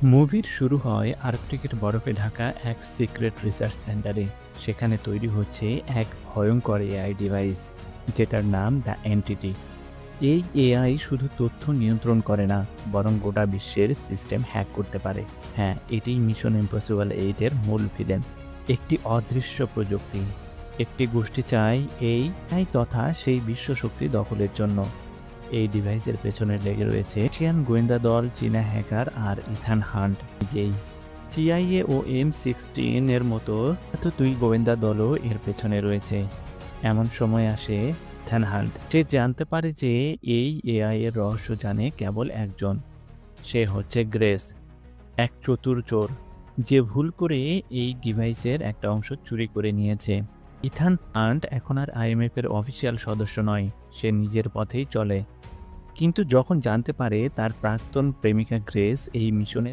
মুভির শুরু হয় আর্কটিকের বরফে ঢাকা এক সিক্রেট রিসার্চ সেন্টারে। সেখানে তৈরি হচ্ছে এক ভয়ঙ্কর এআই ডিভাইস, যেটার নাম দ্য এন্টিটি। এই এআই শুধু তথ্য নিয়ন্ত্রণ করে না, বরং গোটা বিশ্বের সিস্টেম হ্যাক করতে পারে। হ্যাঁ, এটাই মিশন ইম্পসিবল 8-এর মূল ভিলেন। একটি অদৃশ্য প্রযুক্তি, একটি গোষ্ঠী চায় এই আই তথা সেই বিশ্ব শক্তি দখলের জন্য। এই ডিভাইসের পেছনে লেগে রয়েছে এশিয়ান গোয়েন্দা দল, চীনা হ্যাকার আর ইথান হান্ট নিজেই। সিআইএ ও M16 এর মতো এত দুই গোয়েন্দা দলও এর পেছনে রয়েছে। এমন সময় আসে ইথান হান্ট। সে জানতে পারে যে এই এআই এর রহস্য জানে কেবল একজন। সে হচ্ছে গ্রেস, এক চতুর চোর, যে ভুল করে এই ডিভাইসের একটা অংশ চুরি করে নিয়েছে। ইথান হান্ট এখন আর আইএমএফ এর অফিসিয়াল সদস্য নয়, সে নিজের পথেই চলে। কিন্তু যখন জানতে পারে তার প্রাক্তন প্রেমিকা গ্রেস এই মিশনে